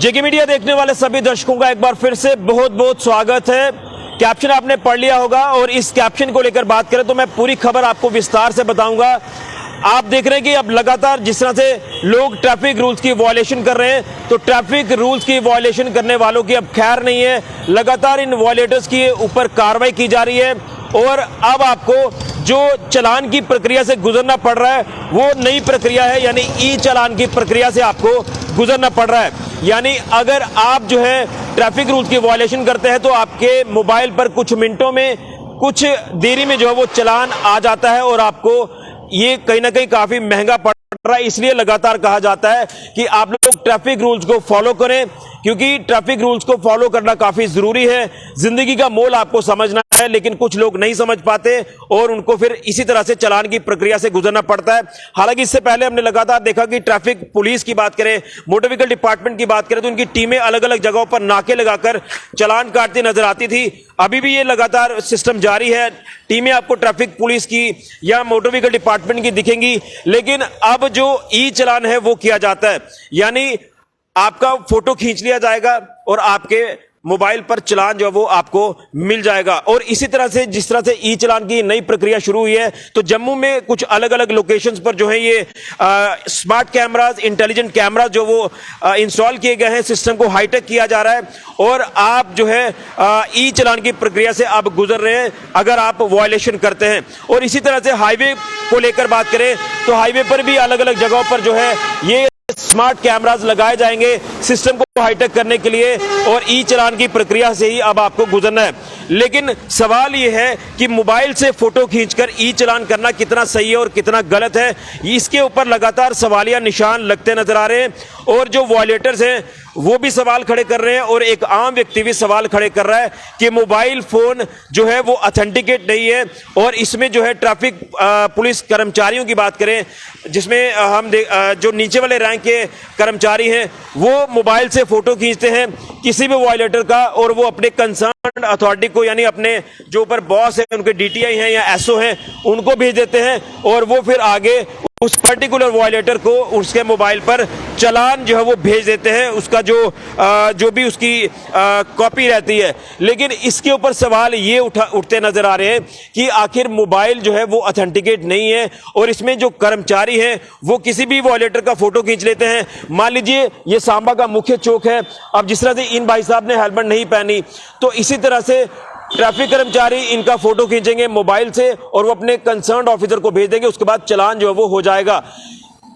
जेके media देखने वाले सभी दर्शकों का एक बार फिर से बहुत बहुत स्वागत है। कैप्शन आपने पढ़ लिया होगा और इस कैप्शन को लेकर बात करें तो मैं पूरी खबर आपको विस्तार से बताऊंगा। आप देख रहे हैं कि अब लगातार जिस तरह से लोग ट्रैफिक रूल्स की वायलेशन कर रहे हैं, तो ट्रैफिक रूल्स की वायलेशन करने वालों की अब खैर नहीं है। लगातार इन वायलेटर्स के ऊपर कार्रवाई की जा रही है और अब आपको जो चालान की प्रक्रिया से गुजरना पड़ रहा है वो नई प्रक्रिया है, यानी ई चालान की प्रक्रिया से आपको गुजरना पड़ रहा है। यानी अगर आप जो है ट्रैफिक रूल्स की वायलेशन करते हैं तो आपके मोबाइल पर कुछ मिनटों में, कुछ देरी में जो है वो चालान आ जाता है और आपको ये कहीं ना कहीं काफी महंगा पड़ रहा है। इसलिए लगातार कहा जाता है कि आप लोग ट्रैफिक रूल्स को फॉलो करें, क्योंकि ट्रैफिक रूल्स को फॉलो करना काफी जरूरी है। जिंदगी का मोल आपको समझना है, लेकिन कुछ लोग नहीं समझ पाते और उनको फिर इसी तरह से चालान की प्रक्रिया से गुजरना पड़ता है। हालांकि इससे पहले हमने लगातार देखा कि ट्रैफिक पुलिस की बात करें, मोटर व्हीकल डिपार्टमेंट की बात करें तो उनकी टीमें अलग अलग जगहों पर नाके लगाकर चालान काटती नजर आती थी। अभी भी ये लगातार सिस्टम जारी है। टीमें आपको ट्रैफिक पुलिस की या मोटर व्हीकल डिपार्टमेंट की दिखेंगी, लेकिन अब जो ई चालान है वो किया जाता है, यानी आपका फोटो खींच लिया जाएगा और आपके मोबाइल पर चालान जो है वो आपको मिल जाएगा। और इसी तरह से जिस तरह से ई चालान की नई प्रक्रिया शुरू हुई है, तो जम्मू में कुछ अलग अलग लोकेशंस पर जो है ये स्मार्ट कैमरास, इंटेलिजेंट कैमरास जो वो इंस्टॉल किए गए हैं। सिस्टम को हाईटेक किया जा रहा है और आप जो है ई चालान की प्रक्रिया से आप गुजर रहे हैं अगर आप वायलेशन करते हैं। और इसी तरह से हाईवे को लेकर बात करें तो हाईवे पर भी अलग अलग जगहों पर जो है ये स्मार्ट कैमरास लगाए जाएंगे सिस्टम को हाईटेक करने के लिए और ई चालान की प्रक्रिया से ही अब आपको गुजरना है। लेकिन सवाल यह है कि मोबाइल से फोटो खींचकर ई चालान करना कितना सही है और कितना गलत है, इसके ऊपर लगातार सवालिया निशान लगते नजर आ रहे हैं और जो वायलेटर्स हैं वो भी सवाल खड़े कर रहे हैं और एक आम व्यक्ति भी सवाल खड़े कर रहा है कि मोबाइल फोन जो है वो ऑथेंटिकेट नहीं है। और इसमें जो है ट्रैफिक पुलिस कर्मचारियों की बात करें, जिसमें हम जो नीचे वाले रैंक के कर्मचारी हैं वो मोबाइल से फोटो खींचते हैं किसी भी वायलेटर का और वो अपने कंसर्न अथॉरिटी को, यानी अपने जो ऊपर बॉस है, उनके डीटीआई हैं या एसओ हैं, उनको भेज देते हैं और वो फिर आगे उस पर्टिकुलर वायलेटर को उसके मोबाइल पर चालान जो है वो भेज देते हैं, उसका जो भी उसकी कॉपी रहती है। लेकिन इसके ऊपर सवाल ये उठते नजर आ रहे हैं कि आखिर मोबाइल जो है वो ऑथेंटिकेट नहीं है और इसमें जो कर्मचारी हैं वो किसी भी वायलेटर का फोटो खींच लेते हैं। मान लीजिए ये सांबा का मुख्य चौक है, अब जिस तरह से इन भाई साहब ने हेलमेट नहीं पहनी, तो इसी तरह से ट्रैफिक कर्मचारी इनका फोटो खींचेंगे मोबाइल से और वो अपने कंसर्न ऑफिसर को भेज देंगे, उसके बाद चालान जो है वो हो जाएगा।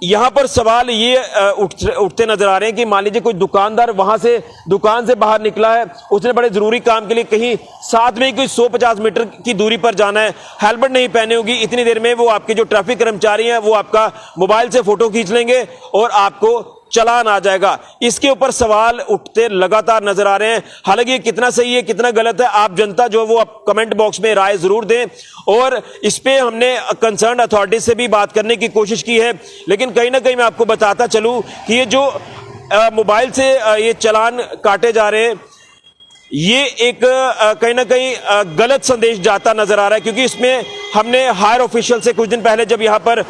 यहां पर सवाल ये उठते नजर आ रहे हैं कि मान लीजिए कोई दुकानदार वहां से दुकान से बाहर निकला है, उसने बड़े जरूरी काम के लिए कहीं साथ में ही कोई 150 मीटर की दूरी पर जाना है, हेलमेट नहीं पहने होगी, इतनी देर में वो आपके जो ट्रैफिक कर्मचारी हैं वो आपका मोबाइल से फोटो खींच लेंगे और आपको चालान आ जाएगा। इसके ऊपर सवाल उठते लगातार नजर आ रहे हैं। हालांकि ये कितना सही है कितना गलत है, आप जनता जो है वो आप कमेंट बॉक्स में राय जरूर दें और इस पे हमने कंसर्न अथॉरिटी से भी बात करने की कोशिश की है। लेकिन कहीं ना कहीं मैं आपको बताता चलूं कि ये जो मोबाइल से ये चालान काटे जा रहे हैं, ये एक कहीं ना कहीं गलत संदेश जाता नजर आ रहा है, क्योंकि इसमें हमने हायर ऑफिशियल से कुछ दिन पहले जब यहाँ पर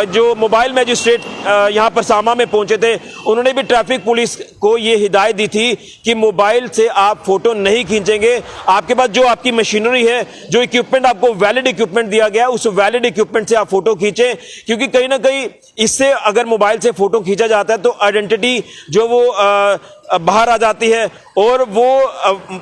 जो मोबाइल मैजिस्ट्रेट यहाँ पर सामा में पहुंचे थे, उन्होंने भी ट्रैफिक पुलिस को ये हिदायत दी थी कि मोबाइल से आप फोटो नहीं खींचेंगे। आपके पास जो आपकी मशीनरी है, जो इक्विपमेंट आपको वैलिड इक्विपमेंट दिया गया है, उस वैलिड इक्विपमेंट से आप फोटो खींचें, क्योंकि कहीं ना कहीं इससे अगर मोबाइल से फोटो खींचा जाता है तो आइडेंटिटी जो वो बाहर आ जाती है और वो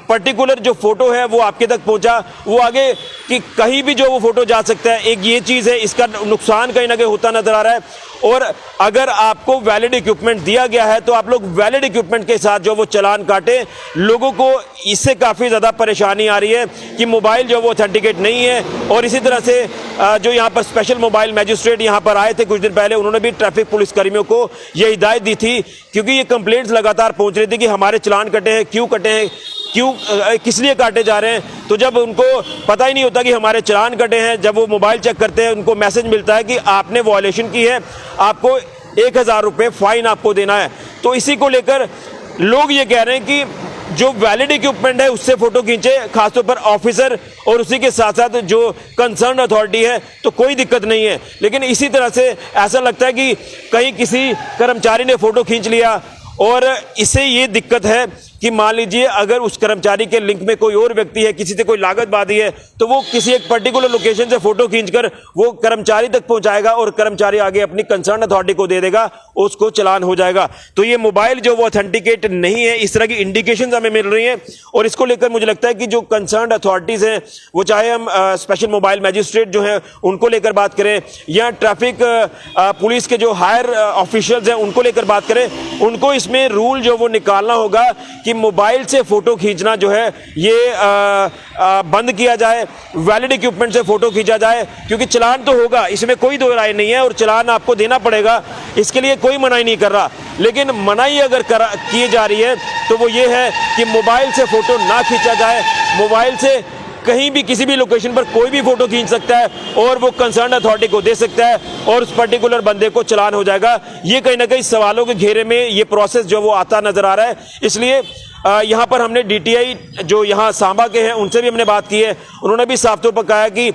पर्टिकुलर जो फोटो है वो आपके तक पहुंचा, वो आगे कि कहीं भी जो वो फोटो जा सकता है। एक ये चीज है, इसका नुकसान कहीं ना कहीं होता नजर आ रहा है। और अगर आपको वैलिड इक्विपमेंट दिया गया है तो आप लोग वैलिड इक्विपमेंट के साथ जो वो चालान काटे। लोगों को इससे काफी ज्यादा परेशानी आ रही है कि मोबाइल जो वो ऑथेंटिकेट नहीं है। और इसी तरह से जो यहाँ पर स्पेशल मोबाइल मैजिस्ट्रेट यहाँ पर आए थे कुछ दिन पहले, उन्होंने भी ट्रैफिक पुलिस कर्मियों को ये हिदायत दी थी, क्योंकि ये कंप्लेंट्स लगातार पहुंच रही थी कि हमारे चालान कटे हैं, क्यों कटे हैं, क्यों किस लिए काटे जा रहे हैं। तो जब उनको पता ही नहीं होता कि हमारे चालान कटे हैं, जब वो मोबाइल चेक करते हैं उनको मैसेज मिलता है कि आपने वायलेशन की है, आपको 1000 रुपये फाइन आपको देना है। तो इसी को लेकर लोग ये कह रहे हैं कि जो वैलिड इक्विपमेंट है उससे फोटो खींचे, खासतौर पर ऑफिसर और उसी के साथ साथ जो कंसर्न अथॉरिटी है, तो कोई दिक्कत नहीं है। लेकिन इसी तरह से ऐसा लगता है कि कहीं किसी कर्मचारी ने फोटो खींच लिया और इसे ये दिक्कत है कि मान लीजिए अगर उस कर्मचारी के लिंक में कोई और व्यक्ति है, किसी से कोई लागत बाधी है, तो वो किसी एक पर्टिकुलर लोकेशन से फोटो खींचकर वो कर्मचारी तक पहुंचाएगा और कर्मचारी आगे अपनी कंसर्न अथॉरिटी को दे देगा, उसको चालान हो जाएगा। तो ये मोबाइल जो वो ऑथेंटिकेट नहीं है, इस तरह की इंडिकेशंस हमें मिल रही हैं और इसको लेकर मुझे लगता है कि जो कंसर्न अथॉरिटीज हैं, वो चाहे हम स्पेशल मोबाइल मैजिस्ट्रेट जो है उनको लेकर बात करें या ट्रैफिक पुलिस के जो हायर ऑफिशियल्स हैं उनको लेकर बात करें, उनको इसमें रूल जो वो निकालना होगा कि मोबाइल से फोटो खींचना जो है ये बंद किया जाए, वैलिड इक्विपमेंट से फोटो खींचा जाए, क्योंकि चालान तो होगा, इसमें कोई दो राय नहीं है और चालान आपको देना पड़ेगा, इसके लिए कोई मनाही नहीं कर रहा। लेकिन मनाही अगर की जा रही है तो वो ये है कि मोबाइल से फोटो ना खींचा जाए, मोबाइल से कहीं भी किसी भी लोकेशन पर कोई भी फोटो खींच सकता है और वो कंसर्न अथॉरिटी को दे सकता है और उस पर्टिकुलर बंदे को चालान हो जाएगा। ये कहीं ना कहीं सवालों के घेरे में ये प्रोसेस जो वो आता नजर आ रहा है। इसलिए यहाँ पर हमने डीटीआई जो यहाँ सांबा के हैं उनसे भी हमने बात की है, उन्होंने भी साफ तौर पर कहा है कि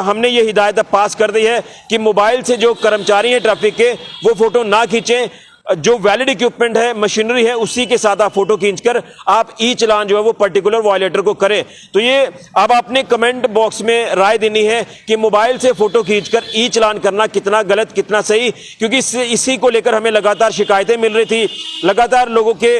हमने ये हिदायत पास कर दी है कि मोबाइल से जो कर्मचारी हैं ट्रैफिक के वो फोटो ना खींचें, जो वैलिड इक्विपमेंट है, मशीनरी है, उसी के साथ आप फोटो खींचकर आप ई चालान जो है वो पर्टिकुलर वायलेटर को करें। तो ये अब आपने कमेंट बॉक्स में राय देनी है कि मोबाइल से फोटो खींचकर ई चालान करना कितना गलत कितना सही, क्योंकि इसी को लेकर हमें लगातार शिकायतें मिल रही थी, लगातार लोगों के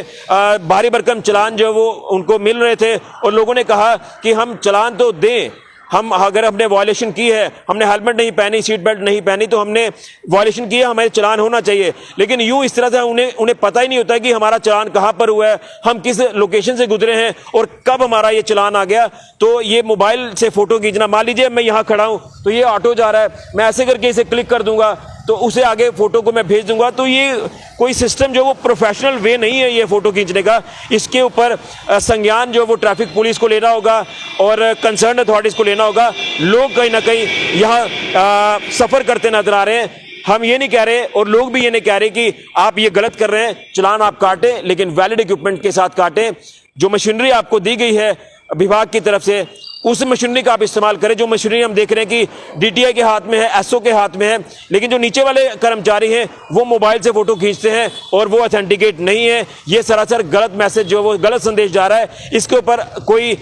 भारी भरकम चालान जो है वो उनको मिल रहे थे और लोगों ने कहा कि हम चालान तो दें, हम अगर हमने वायलेशन की है, हमने हेलमेट नहीं पहनी, सीट बेल्ट नहीं पहनी, तो हमने वायलेशन किया, हमें चालान होना चाहिए। लेकिन यूं इस तरह से उन्हें पता ही नहीं होता कि हमारा चालान कहां पर हुआ है, हम किस लोकेशन से गुजरे हैं और कब हमारा ये चालान आ गया। तो ये मोबाइल से फोटो खींचना, मान लीजिए मैं यहां खड़ा हूं तो ये ऑटो जा रहा है, मैं ऐसे करके इसे क्लिक कर दूंगा तो उसे आगे फोटो को मैं भेज दूंगा, तो ये कोई सिस्टम जो वो प्रोफेशनल वे नहीं है ये फोटो खींचने का। इसके ऊपर संज्ञान जो वो ट्रैफिक पुलिस को लेना होगा और कंसर्न अथॉरिटीज को लेना होगा। लोग कहीं ना कहीं यहाँ सफर करते नजर आ रहे हैं, हम ये नहीं कह रहे और लोग भी ये नहीं कह रहे कि आप ये गलत कर रहे हैं, चालान आप काटें लेकिन वैलिड इक्विपमेंट के साथ काटें। जो मशीनरी आपको दी गई है विभाग की तरफ से उस मशीनरी का आप इस्तेमाल करें। जो मशीनरी हम देख रहे हैं कि डीटीआई के हाथ में है, एसओ के हाथ में है, लेकिन जो नीचे वाले कर्मचारी हैं वो मोबाइल से फोटो खींचते हैं और वो ऑथेंटिकेट नहीं है। ये सरासर गलत मैसेज जो वो गलत संदेश जा रहा है, इसके ऊपर कोई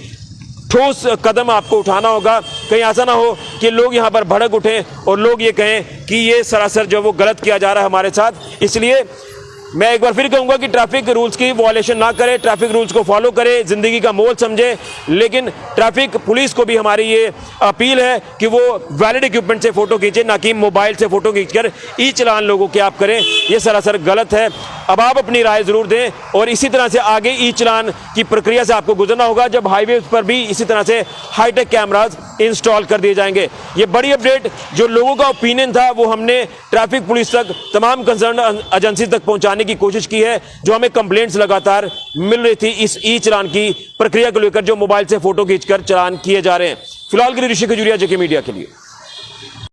ठोस कदम आपको उठाना होगा। कहीं ऐसा ना हो कि लोग यहाँ पर भड़क उठें और लोग ये कहें कि ये सरासर जो वो गलत किया जा रहा है हमारे साथ। इसलिए मैं एक बार फिर कहूंगा कि ट्रैफिक रूल्स की वायलेशन ना करें, ट्रैफिक रूल्स को फॉलो करें, जिंदगी का मोल समझें। लेकिन ट्रैफिक पुलिस को भी हमारी ये अपील है कि वो वैलिड इक्विपमेंट से फोटो खींचे, ना कि मोबाइल से फोटो खींचकर ई चालान लोगों के आप करें। ये सरासर गलत है। अब आप अपनी राय जरूर दें और इसी तरह से आगे ई चालान की प्रक्रिया से आपको गुजरना होगा, जब हाईवे पर भी इसी तरह से हाईटेक कैमराज इंस्टॉल कर दिए जाएंगे। ये बड़ी अपडेट, जो लोगों का ओपिनियन था वो हमने ट्रैफिक पुलिस तक, तमाम कंसर्न एजेंसी तक पहुंचाने की कोशिश की है। जो हमें कंप्लेंट्स लगातार मिल रही थी इस ई चालान की प्रक्रिया को लेकर, जो मोबाइल से फोटो खींचकर चालान किए जा रहे हैं। फिलहाल के लिए ऋषि खजूरिया, जेके मीडिया के लिए।